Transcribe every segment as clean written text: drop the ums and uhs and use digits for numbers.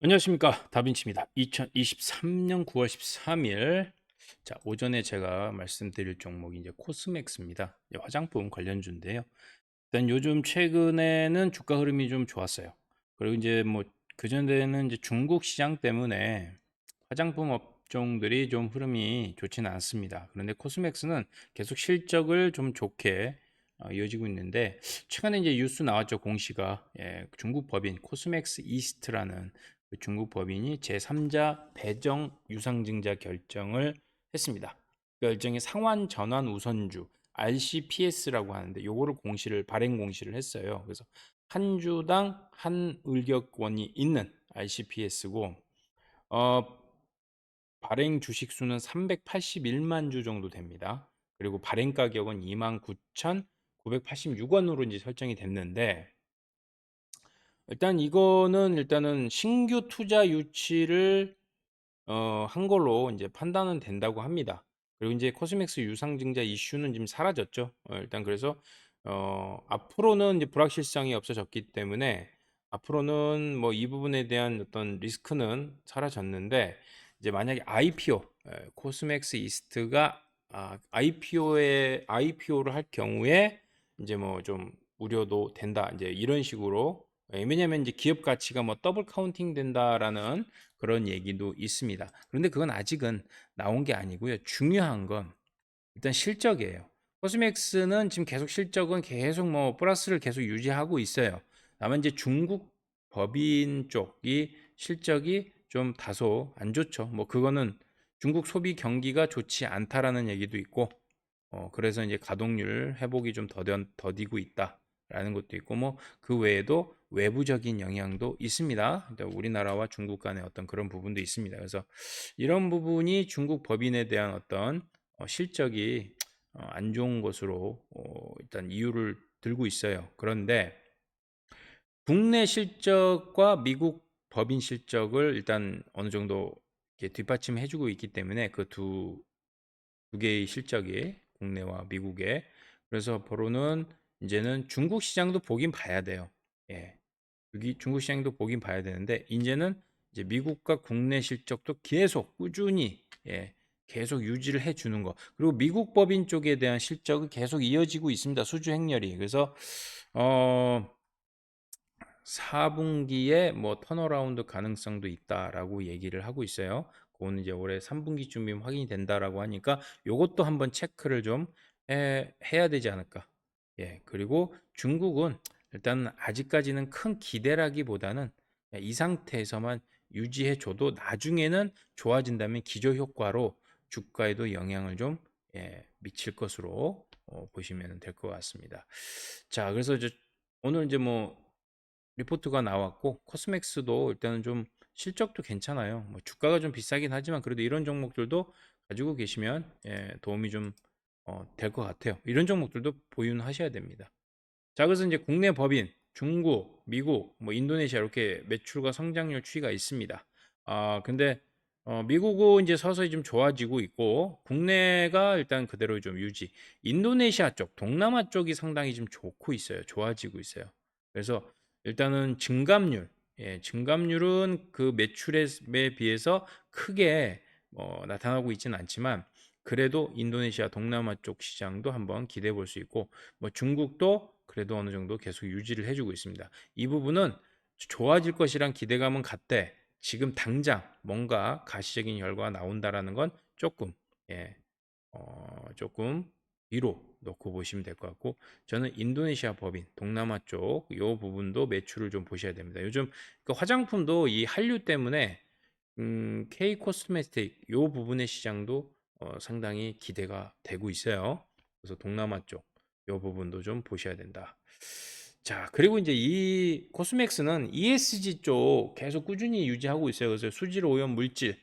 안녕하십니까, 다빈치입니다. 2023년 9월 13일. 자, 오전에 제가 말씀드릴 종목이 이제 코스맥스입니다. 이제 화장품 관련주인데요. 일단 요즘 최근에는 주가 흐름이 좀 좋았어요. 그리고 이제 뭐 그전에는 이제 중국 시장 때문에 화장품 업종들이 좀 흐름이 좋지는 않습니다. 그런데 코스맥스는 계속 실적을 좀 좋게 이어지고 있는데, 최근에 이제 뉴스 나왔죠. 공시가, 중국 법인 코스맥스 이스트라는 그 중국 법인이 제3자 배정 유상증자 결정을 했습니다. 그 결정이 상환 전환 우선주 RCPS라고 하는데, 요거를 발행 공시를 했어요. 그래서 한 주당 한 의견권이 있는 RCPS고, 발행 주식 수는 381만 주 정도 됩니다. 그리고 발행 가격은 29,986원으로 이제 설정이 됐는데, 일단은 신규 투자 유치를 한 걸로 이제 판단은 된다고 합니다. 그리고 이제 코스맥스 유상증자 이슈는 지금 사라졌죠. 일단 그래서 앞으로는 이제 불확실성이 없어졌기 때문에 앞으로는 뭐 이 부분에 대한 어떤 리스크는 사라졌는데, 이제 만약에 코스맥스 이스트가 IPO를 할 경우에 이제 뭐 좀 우려도 된다. 이제 이런 식으로. 왜냐면 이제 기업 가치가 뭐 더블 카운팅 된다라는 그런 얘기도 있습니다. 그런데 그건 아직은 나온 게 아니고요. 중요한 건 일단 실적이에요. 코스맥스는 지금 계속 실적은 계속 뭐 플러스를 계속 유지하고 있어요. 다만 이제 중국 법인 쪽이 실적이 좀 다소 안 좋죠. 뭐 그거는 중국 소비 경기가 좋지 않다라는 얘기도 있고, 그래서 이제 가동률 회복이 좀 더디고 있다라는 것도 있고, 뭐 그 외에도 외부적인 영향도 있습니다. 우리나라와 중국 간의 어떤 그런 부분도 있습니다. 그래서 이런 부분이 중국 법인에 대한 어떤 실적이 안 좋은 것으로 일단 이유를 들고 있어요. 그런데 국내 실적과 미국 법인 실적을 일단 어느 정도 이렇게 뒷받침해주고 있기 때문에 그 두 개의 실적이 국내와 미국에, 그래서 보로는 이제는 중국 시장도 보긴 봐야 돼요. 예. 여기 중국 시장도 보긴 봐야 되는데, 이제는 이제 미국과 국내 실적도 계속 꾸준히, 계속 유지를 해 주는 거. 그리고 미국 법인 쪽에 대한 실적은 계속 이어지고 있습니다. 수주 행렬이. 그래서 어 4분기에 뭐 턴어라운드 가능성도 있다라고 얘기를 하고 있어요. 그거는 이제 올해 3분기쯤이면 확인이 된다라고 하니까 요것도 한번 체크를 좀 해야 되지 않을까. 그리고 중국은 일단 아직까지는 큰 기대라기보다는 이 상태에서만 유지해 줘도 나중에는 좋아진다면 기저 효과로 주가에도 영향을 좀 미칠 것으로 보시면 될 것 같습니다. 자, 그래서 오늘 이제 뭐 리포트가 나왔고, 코스맥스도 일단은 좀 실적도 괜찮아요. 뭐 주가가 좀 비싸긴 하지만 그래도 이런 종목들도 가지고 계시면 도움이 좀 될 것 같아요. 이런 종목들도 보유는 하셔야 됩니다. 자, 그래서 이제 국내 법인 중국, 미국, 뭐 인도네시아 이렇게 매출과 성장률 추이가 있습니다. 근데 미국은 이제 서서히 좀 좋아지고 있고, 국내가 일단 그대로 좀 유지. 인도네시아 쪽, 동남아 쪽이 상당히 좀 좋고 있어요. 좋아지고 있어요. 그래서 일단은 증감률은 그 매출에 비해서 크게 나타나고 있지는 않지만, 그래도 인도네시아 동남아 쪽 시장도 한번 기대해 볼 수 있고, 뭐 중국도 그래도 어느 정도 계속 유지를 해주고 있습니다. 이 부분은 좋아질 것이란 기대감은 같대, 지금 당장 뭔가 가시적인 결과가 나온다라는 건 조금, 예, 조금 뒤로 놓고 보시면 될 것 같고, 저는 인도네시아 법인, 동남아 쪽 요 부분도 매출을 좀 보셔야 됩니다. 요즘 그 화장품도 이 한류 때문에 K 코스메틱 요 부분의 시장도 상당히 기대가 되고 있어요. 그래서 동남아 쪽 요 부분도 좀 보셔야 된다. 자, 그리고 이제 이 코스맥스는 ESG 쪽 계속 꾸준히 유지하고 있어요. 그래서 수질 오염 물질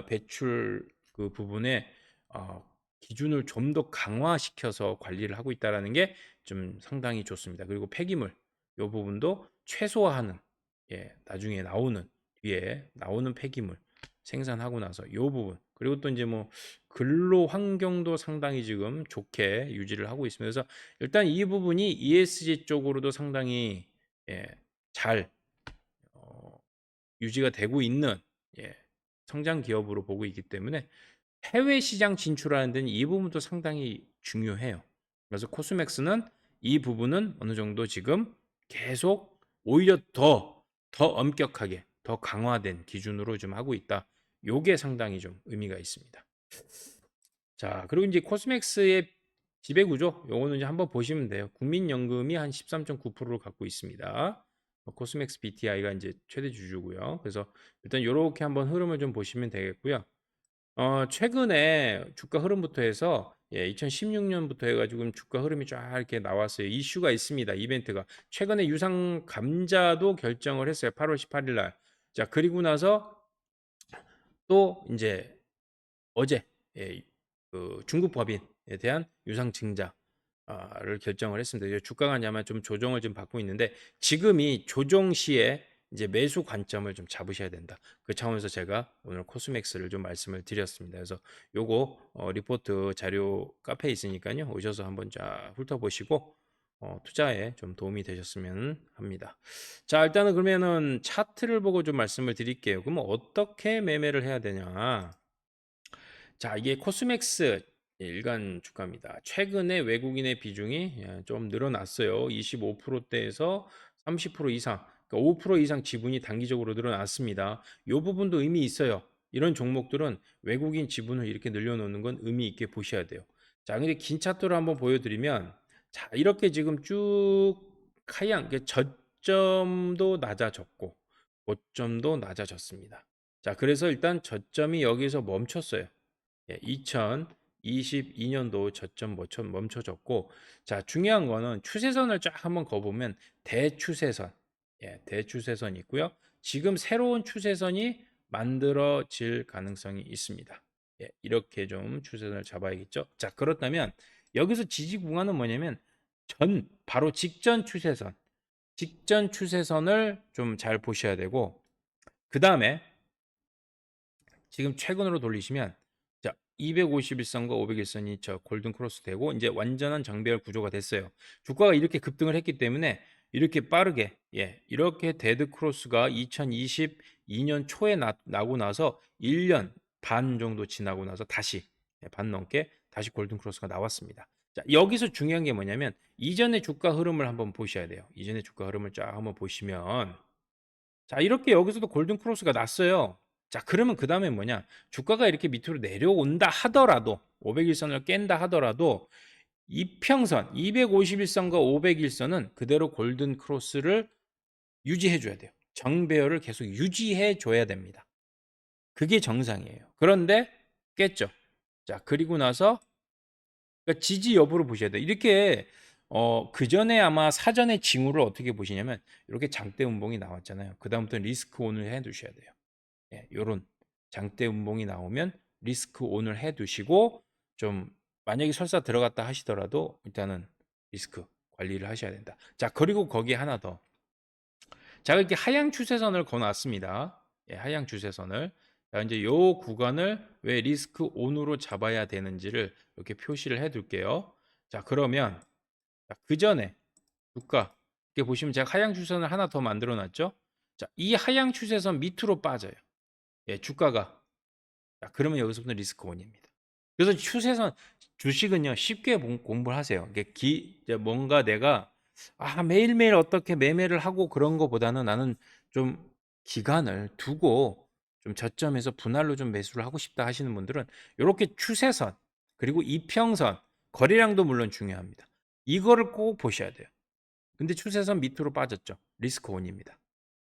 배출 그 부분에 어, 기준을 좀 더 강화시켜서 관리를 하고 있다라는 게 좀 상당히 좋습니다. 그리고 폐기물 요 부분도 최소화하는, 나중에 뒤에 나오는 폐기물 생산하고 나서 요 부분, 그리고 또 이제 뭐 근로 환경도 상당히 지금 좋게 유지를 하고 있습니다. 그래서 일단 이 부분이 ESG 쪽으로도 상당히 잘 유지가 되고 있는 성장 기업으로 보고 있기 때문에 해외 시장 진출하는 데는 이 부분도 상당히 중요해요. 그래서 코스맥스는 이 부분은 어느 정도 지금 계속 오히려 더 엄격하게 더 강화된 기준으로 좀 하고 있다. 요게 상당히 좀 의미가 있습니다. 자, 그리고 이제 코스맥스의 지배구조 요거는 이제 한번 보시면 돼요. 국민연금이 한 13.9%를 갖고 있습니다. 코스맥스 BTI가 이제 최대 주주고요. 그래서 일단 요렇게 한번 흐름을 좀 보시면 되겠고요. 최근에 주가 흐름부터 해서 2016년부터 해가지고 주가 흐름이 쫙 이렇게 나왔어요. 이슈가 있습니다. 이벤트가. 최근에 유상 감자도 결정을 했어요. 8월 18일 날. 자, 그리고 나서 또 이제 어제 그 중국 법인에 대한 유상 증자를 결정을 했습니다. 이제 주가가 아마 좀 조정을 좀 받고 있는데 지금이 조정 시에 이제 매수 관점을 좀 잡으셔야 된다. 그 차원에서 제가 오늘 코스맥스를 좀 말씀을 드렸습니다. 그래서 요거 리포트 자료 카페에 있으니까요. 오셔서 한번 쫙 훑어보시고 투자에 좀 도움이 되셨으면 합니다. 자, 일단은 그러면은 차트를 보고 좀 말씀을 드릴게요. 그러면 어떻게 매매를 해야 되냐? 자, 이게 코스맥스 일간 주가입니다. 최근에 외국인의 비중이 좀 늘어났어요. 25%대에서 30% 이상, 그러니까 5% 이상 지분이 단기적으로 늘어났습니다. 이 부분도 의미 있어요. 이런 종목들은 외국인 지분을 이렇게 늘려놓는 건 의미 있게 보셔야 돼요. 자, 근데 긴 차트로 한번 보여드리면, 자, 이렇게 지금 쭉 하향, 저점도 낮아졌고, 고점도 낮아졌습니다. 자, 그래서 일단 저점이 여기서 멈췄어요. 2022년도 저점 멈춰졌고, 자, 중요한 거는 추세선을 쫙 한번 거보면 대추세선, 대추세선이 있고요. 지금 새로운 추세선이 만들어질 가능성이 있습니다. 이렇게 좀 추세선을 잡아야겠죠. 자, 그렇다면 여기서 지지 구간은 뭐냐면 바로 직전 추세선을 좀 잘 보셔야 되고, 그 다음에 지금 최근으로 돌리시면 자, 251선과 501선이 저 골든 크로스 되고 이제 완전한 정배열 구조가 됐어요. 주가가 이렇게 급등을 했기 때문에 이렇게 빠르게 이렇게 데드 크로스가 2022년 초에 나고 나서 1년 반 정도 지나고 나서 다시 반 넘게 다시 골든 크로스가 나왔습니다. 자, 여기서 중요한 게 뭐냐면 이전의 주가 흐름을 한번 보셔야 돼요. 이전의 주가 흐름을 쫙 한번 보시면 자, 이렇게 여기서도 골든 크로스가 났어요. 자, 그러면 그 다음에 뭐냐? 주가가 이렇게 밑으로 내려온다 하더라도 500일선을 깬다 하더라도 이평선 251선과 501선은 그대로 골든 크로스를 유지해 줘야 돼요. 정배열을 계속 유지해 줘야 됩니다. 그게 정상이에요. 그런데 깼죠. 자, 그리고 나서 그러니까 지지 여부를 보셔야 돼요. 이렇게 그 전에 아마 사전에 징후를 어떻게 보시냐면 이렇게 장대 음봉이 나왔잖아요. 그다음부터 리스크 온을 해 두셔야 돼요. 요런 장대 음봉이 나오면 리스크 온을 해 두시고 좀 만약에 설사 들어갔다 하시더라도 일단은 리스크 관리를 하셔야 된다. 자, 그리고 거기에 하나 더. 자, 이렇게 하향 추세선을 거놨습니다. 하향 추세선을. 자, 이제 요 구간을 왜 리스크 온으로 잡아야 되는지를 이렇게 표시를 해 둘게요. 자, 그러면 그 전에 주가 이렇게 보시면 제가 하향 추세선을 하나 더 만들어 놨죠. 자, 이 하향 추세선 밑으로 빠져요. 주가가. 자, 그러면 여기서부터 리스크 온입니다. 그래서 추세선 주식은요 쉽게 공부를 하세요. 이게 이제 뭔가 내가 매일매일 어떻게 매매를 하고 그런 거보다는 나는 좀 기간을 두고 좀 저점에서 분할로 좀 매수를 하고 싶다 하시는 분들은 이렇게 추세선 그리고 이평선 거래량도 물론 중요합니다. 이거를 꼭 보셔야 돼요. 근데 추세선 밑으로 빠졌죠. 리스크 온입니다.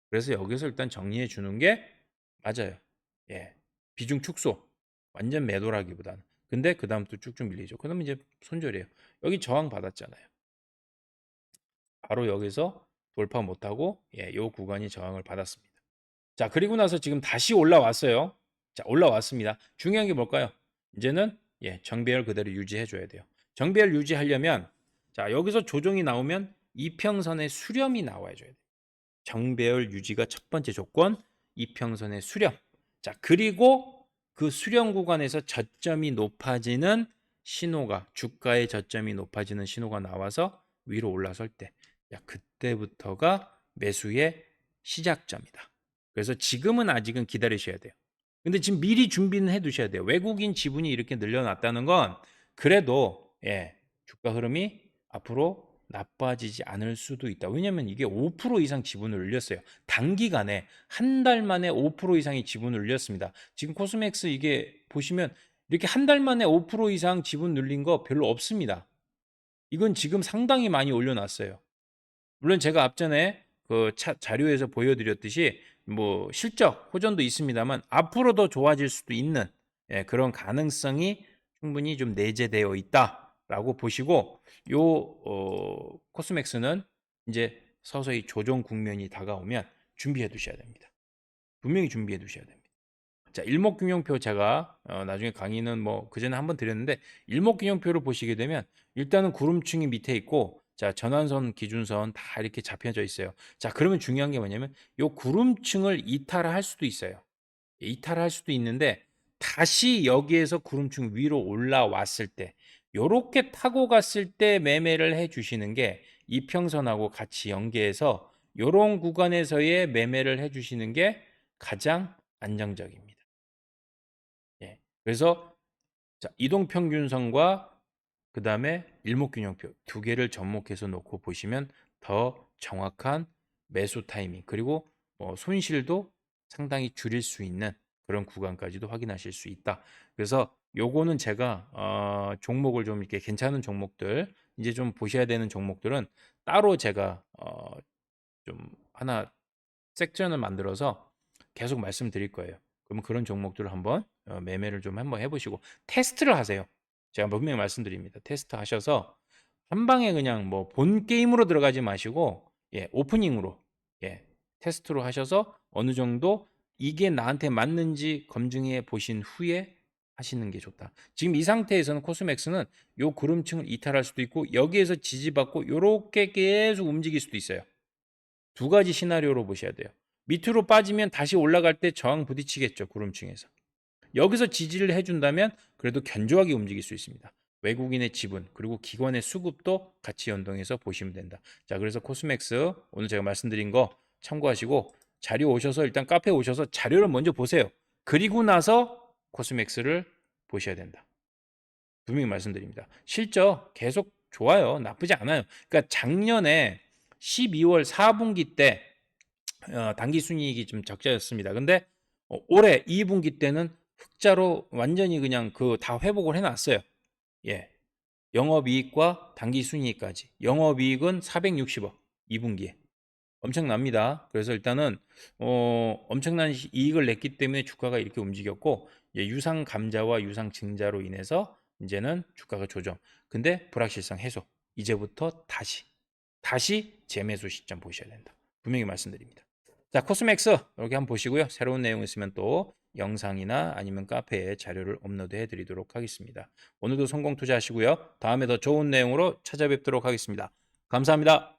그래서 여기서 일단 정리해 주는 게 맞아요. 비중 축소. 완전 매도라기보다는. 근데 그 다음 또 쭉쭉 밀리죠. 그러면 이제 손절이에요. 여기 저항 받았잖아요. 바로 여기서 돌파 못하고 요 구간이 저항을 받았습니다. 자, 그리고 나서 지금 다시 올라왔어요. 자, 올라왔습니다. 중요한 게 뭘까요? 이제는 정배열 그대로 유지해 줘야 돼요. 정배열 유지하려면 자, 여기서 조정이 나오면 이평선의 수렴이 나와야 돼요. 정배열 유지가 첫 번째 조건, 이평선의 수렴. 자, 그리고 그 수렴 구간에서 저점이 높아지는 신호가, 주가의 저점이 높아지는 신호가 나와서 위로 올라설 때, 그때부터가 매수의 시작점이다. 그래서 지금은 아직은 기다리셔야 돼요. 근데 지금 미리 준비는 해 두셔야 돼요. 외국인 지분이 이렇게 늘려났다는 건 그래도 주가 흐름이 앞으로 나빠지지 않을 수도 있다. 왜냐면 이게 5% 이상 지분을 늘렸어요. 단기간에 한 달 만에 5% 이상의 지분을 늘렸습니다. 지금 코스맥스 이게 보시면 이렇게 한 달 만에 5% 이상 지분 늘린 거 별로 없습니다. 이건 지금 상당히 많이 올려놨어요. 물론 제가 앞전에 그 자료에서 보여드렸듯이 뭐 실적 호전도 있습니다만 앞으로 더 좋아질 수도 있는 그런 가능성이 충분히 좀 내재되어 있다라고 보시고 코스맥스는 이제 서서히 조정 국면이 다가오면 준비해 두셔야 됩니다. 분명히 준비해 두셔야 됩니다. 자, 일목균형표 제가 나중에 강의는 뭐 그전에 한번 드렸는데 일목균형표를 보시게 되면 일단은 구름층이 밑에 있고 자, 전환선, 기준선 다 이렇게 잡혀져 있어요. 자, 그러면 중요한 게 뭐냐면 요 구름층을 이탈할 수도 있어요. 이탈할 수도 있는데 다시 여기에서 구름층 위로 올라왔을 때 요렇게 타고 갔을 때 매매를 해 주시는 게 이평선하고 같이 연계해서 요런 구간에서의 매매를 해 주시는 게 가장 안정적입니다. 그래서 자, 이동평균선과 그 다음에 일목균형표 두 개를 접목해서 놓고 보시면 더 정확한 매수 타이밍 그리고 손실도 상당히 줄일 수 있는 그런 구간까지도 확인하실 수 있다. 그래서 요거는 제가 종목을 좀 이렇게 괜찮은 종목들 이제 좀 보셔야 되는 종목들은 따로 제가 좀 하나 섹션을 만들어서 계속 말씀드릴 거예요. 그러면 그런 종목들을 한번 매매를 좀 한번 해보시고 테스트를 하세요. 제가 분명히 말씀드립니다. 테스트 하셔서 한 방에 그냥 뭐 본 게임으로 들어가지 마시고 오프닝으로 테스트로 하셔서 어느 정도 이게 나한테 맞는지 검증해 보신 후에 하시는 게 좋다. 지금 이 상태에서는 코스맥스는 요 구름층을 이탈할 수도 있고 여기에서 지지받고 요렇게 계속 움직일 수도 있어요. 두 가지 시나리오로 보셔야 돼요. 밑으로 빠지면 다시 올라갈 때 저항 부딪히겠죠. 구름층에서. 여기서 지지를 해준다면 그래도 견조하게 움직일 수 있습니다. 외국인의 지분 그리고 기관의 수급도 같이 연동해서 보시면 된다. 자, 그래서 코스맥스 오늘 제가 말씀드린 거 참고하시고 자료 오셔서 일단 카페 오셔서 자료를 먼저 보세요. 그리고 나서 코스맥스를 보셔야 된다. 분명히 말씀드립니다. 실적 계속 좋아요. 나쁘지 않아요. 그러니까 작년에 12월 4분기 때 단기 순이익이 좀 적자였습니다. 근데 올해 2분기 때는 흑자로 완전히 그냥 그 다 회복을 해놨어요. 예, 영업이익과 단기 순이익까지. 영업이익은 460억 2분기에 엄청납니다. 그래서 일단은 엄청난 이익을 냈기 때문에 주가가 이렇게 움직였고 유상 감자와 유상 증자로 인해서 이제는 주가가 조정. 근데 불확실성 해소. 이제부터 다시 재매수 시점 보셔야 된다. 분명히 말씀드립니다. 자, 코스맥스 이렇게 한번 보시고요. 새로운 내용 있으면 또 영상이나 아니면 카페에 자료를 업로드해 드리도록 하겠습니다. 오늘도 성공 투자하시고요. 다음에 더 좋은 내용으로 찾아뵙도록 하겠습니다. 감사합니다.